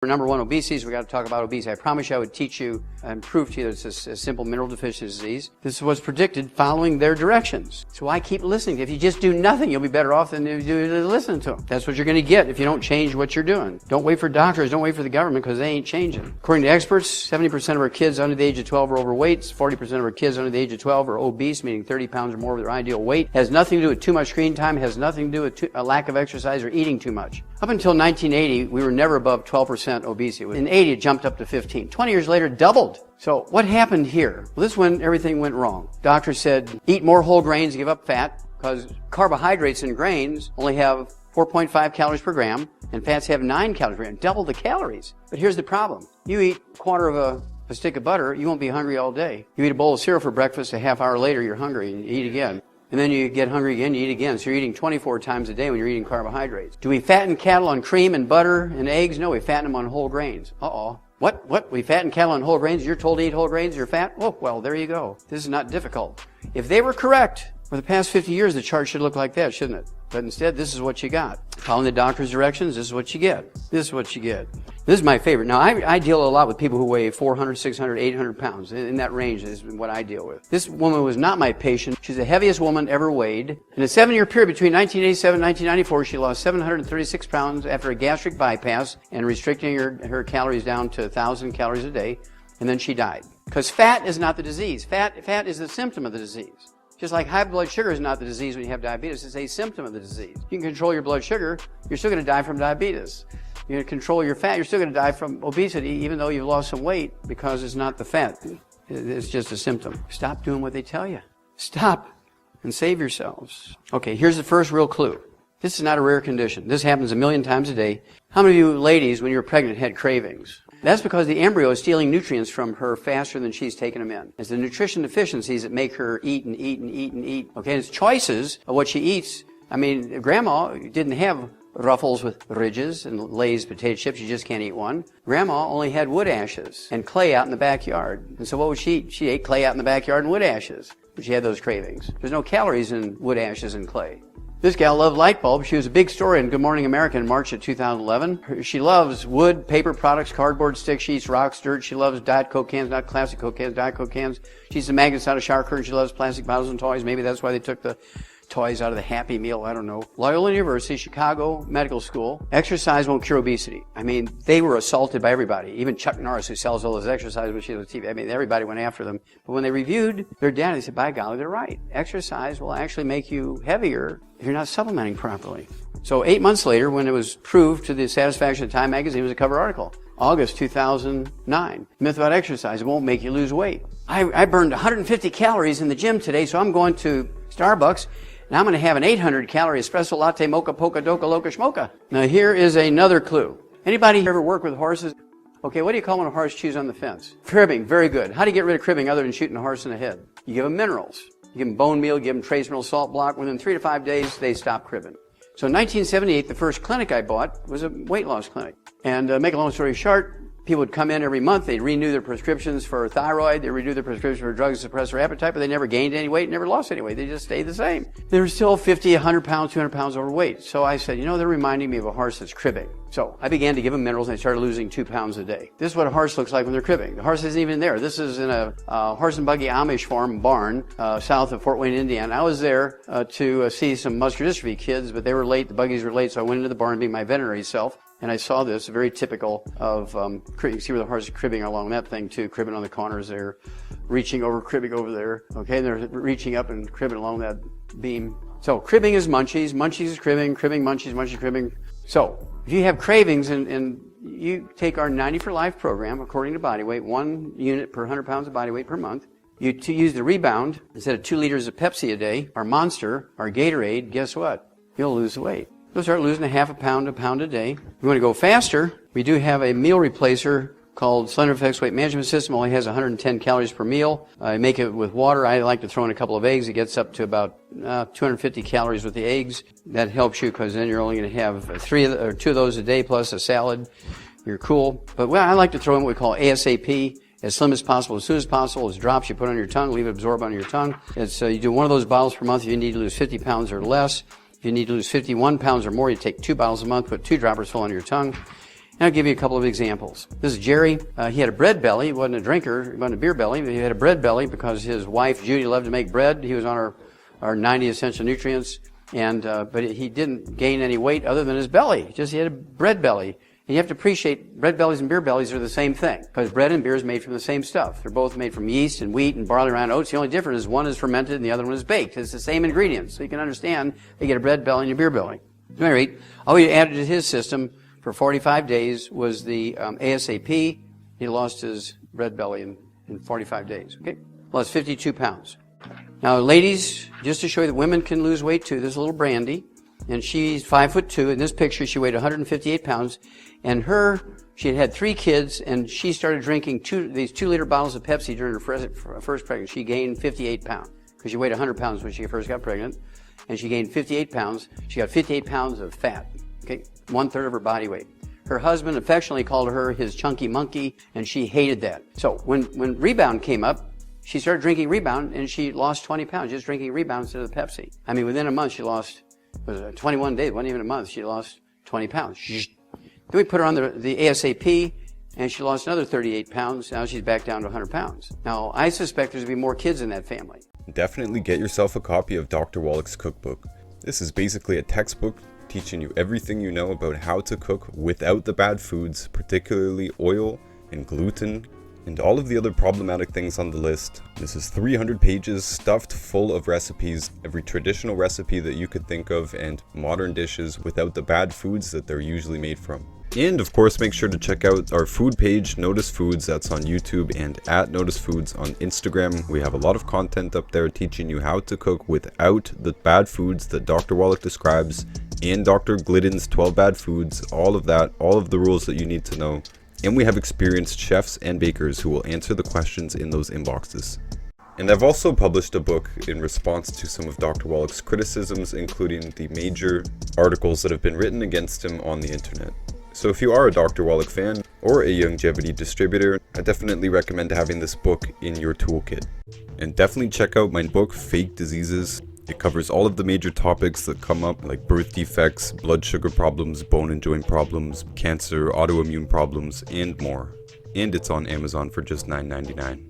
Number one, obesity, so we got to talk about obesity. I promise you I would teach you and prove to you that it's a simple mineral deficiency disease. This is what's predicted following their directions. So why keep listening? If you just do nothing, you'll be better off than if you do listen to them. That's what you're going to get if you don't change what you're doing. Don't wait for doctors, don't wait for the government, because they ain't changing. According to experts, 70% of our kids under the age of 12 are overweight. 40% of our kids under the age of 12 are obese, meaning 30 pounds or more of their ideal weight. Has nothing to do with too much screen time, has nothing to do with a lack of exercise or eating too much. Up until 1980, we were never above 12% obesity. In 80, it jumped up to 15. 20 years later, it doubled. So what happened here? Well, this is when everything went wrong. Doctors said, eat more whole grains, give up fat, because carbohydrates in grains only have 4.5 calories per gram, and fats have 9 calories per gram, double the calories. But here's the problem. You eat a quarter of a stick of butter, you won't be hungry all day. You eat a bowl of cereal for breakfast, a half hour later, you're hungry, and you eat again. And then you get hungry again, you eat again. So you're eating 24 times a day when you're eating carbohydrates. Do we fatten cattle on cream and butter and eggs? No, we fatten them on whole grains. What? We fatten cattle on whole grains? You're told to eat whole grains, you're fat? Oh, well, there you go. This is not difficult. If they were correct, for the past 50 years, the chart should look like that, shouldn't it? But instead, this is what you got. Following the doctor's directions, this is what you get. This is what you get. This is my favorite. Now, I deal a lot with people who weigh 400, 600, 800 pounds. In that range is what I deal with. This woman was not my patient. She's the heaviest woman ever weighed. In a 7-year period between 1987 and 1994, she lost 736 pounds after a gastric bypass and restricting her calories down to 1,000 calories a day. And then she died. Because fat is not the disease. Fat is the symptom of the disease. Just like high blood sugar is not the disease when you have diabetes, it's a symptom of the disease. You can control your blood sugar, you're still going to die from diabetes. You're going to control your fat, you're still going to die from obesity, even though you've lost some weight, because it's not the fat. It's just a symptom. Stop doing what they tell you. Stop and save yourselves. Okay, here's the first real clue. This is not a rare condition. This happens a million times a day. How many of you ladies, when you were pregnant, had cravings? That's because the embryo is stealing nutrients from her faster than she's taking them in. It's the nutrition deficiencies that make her eat and eat and eat and eat. Okay, and it's choices of what she eats. I mean, Grandma didn't have Ruffles with ridges and Lay's potato chips. You just can't eat one. Grandma only had wood ashes and clay out in the backyard. And so what would she eat? She ate clay out in the backyard and wood ashes. But she had those cravings. There's no calories in wood ashes and clay. This gal loved light bulbs. She was a big story in Good Morning America in March of 2011. She loves wood, paper products, cardboard sticks, sheets, rocks, dirt. She loves Diet Coke cans, not classic Coke cans, Diet Coke cans. She's the magnets out of shower curtains. She loves plastic bottles and toys. Maybe that's why they took the toys out of the Happy Meal. I don't know. Loyola University, Chicago Medical School. Exercise won't cure obesity. I mean, they were assaulted by everybody. Even Chuck Norris, who sells all this exercise machines on TV. I mean, everybody went after them. But when they reviewed their data, they said, by golly, they're right. Exercise will actually make you heavier if you're not supplementing properly. So 8 months later, when it was proved to the satisfaction of Time magazine, it was a cover article. August 2009. Myth about exercise, it won't make you lose weight. I burned 150 calories in the gym today, so I'm going to Starbucks, and I'm going to have an 800-calorie espresso latte, mocha, polka, doka, loca, schmoka. Now here is another clue. Anybody ever work with horses? Okay, what do you call when a horse chews on the fence? Cribbing, very good. How do you get rid of cribbing other than shooting a horse in the head? You give them minerals. You give them bone meal, give them trace mineral salt block. Within 3 to 5 days, they stop cribbing. So in 1978, the first clinic I bought was a weight loss clinic. And make a long story short, people would come in every month. They'd renew their prescriptions for thyroid. They'd renew their prescription for drugs to suppress their appetite, but they never gained any weight, never lost any weight. They just stayed the same. They were still 50, 100 pounds, 200 pounds overweight. So I said, they're reminding me of a horse that's cribbing. So I began to give them minerals, and I started losing 2 pounds a day. This is what a horse looks like when they're cribbing. The horse isn't even there. This is in a horse and buggy Amish farm barn south of Fort Wayne, Indiana. I was there to see some muscular dystrophy kids, but they were late. The buggies were late, so I went into the barn being my veterinary self. And I saw this, very typical of, you can see where the horse is cribbing along that thing too, cribbing on the corners there, reaching over, cribbing over there, okay, and they're reaching up and cribbing along that beam. So cribbing is munchies, munchies is cribbing, cribbing, munchies, munchies, cribbing. So if you have cravings and you take our 90 for Life program, according to body weight, 1 unit per 100 pounds of body weight per month, you use the Rebound instead of 2 liters of Pepsi a day, our Monster, our Gatorade, guess what? You'll lose the weight. You'll start losing a half a pound a day. If you want to go faster, we do have a meal replacer called Slender Effects Weight Management System. Only has 110 calories per meal. I make it with water. I like to throw in a couple of eggs. It gets up to about 250 calories with the eggs. That helps you because then you're only going to have 2 of those a day plus a salad. You're cool. But I like to throw in what we call ASAP. As slim as possible, as soon as possible. It's drops you put on your tongue, leave it absorb on your tongue. It's you do 1 of those bottles per month if you need to lose 50 pounds or less. If you need to lose 51 pounds or more, you take 2 bottles a month, put 2 droppers full on your tongue. And I'll give you a couple of examples. This is Jerry. He had a bread belly. He wasn't a drinker. He wasn't a beer belly, but he had a bread belly because his wife, Judy, loved to make bread. He was on our 90 essential nutrients. But he didn't gain any weight other than his belly. He had a bread belly. And you have to appreciate bread bellies and beer bellies are the same thing because bread and beer is made from the same stuff. They're both made from yeast and wheat and barley, rye, and oats. The only difference is one is fermented and the other one is baked. It's the same ingredients. So you can understand they get a bread belly and a beer belly. At any rate, all he added to his system for 45 days was the ASAP. He lost his bread belly in 45 days. Okay? Lost 52 pounds. Now, ladies, just to show you that women can lose weight too, there's a little Brandy, and she's 5'2". In this picture, she weighed 158 pounds, and she had had 3 kids, and she started drinking these 2-liter bottles of Pepsi during her first pregnancy. She gained 58 pounds because she weighed 100 pounds when she first got pregnant, and she gained 58 pounds. She got 58 pounds of fat, okay, 1/3 of her body weight. Her husband affectionately called her his chunky monkey, and she hated that. So when Rebound came up, she started drinking Rebound, and she lost 20 pounds just drinking Rebound instead of the Pepsi. I mean, within a month, she lost, 21 days, wasn't even a month, she lost 20 pounds. Then we put her on the ASAP, and she lost another 38 pounds. Now she's back down to 100 pounds. Now, I suspect there's going to be more kids in that family. Definitely get yourself a copy of Dr. Wallach's cookbook. This is basically a textbook teaching you everything you know about how to cook without the bad foods, particularly oil and gluten, and all of the other problematic things on the list. This is 300 pages stuffed full of recipes, every traditional recipe that you could think of, and modern dishes without the bad foods that they're usually made from. And of course, make sure to check out our food page, Notice Foods, that's on YouTube, and at Notice Foods on Instagram. We have a lot of content up there teaching you how to cook without the bad foods that Dr. Wallach describes, and Dr. Glidden's 12 bad foods, all of that, all of the rules that you need to know. And we have experienced chefs and bakers who will answer the questions in those inboxes. And I've also published a book in response to some of Dr. Wallach's criticisms, including the major articles that have been written against him on the internet. So if you are a Dr. Wallach fan or a YGYOntario distributor, I definitely recommend having this book in your toolkit. And definitely check out my book, Fake Diseases. It covers all of the major topics that come up, like birth defects, blood sugar problems, bone and joint problems, cancer, autoimmune problems, and more. And it's on Amazon for just $9.99.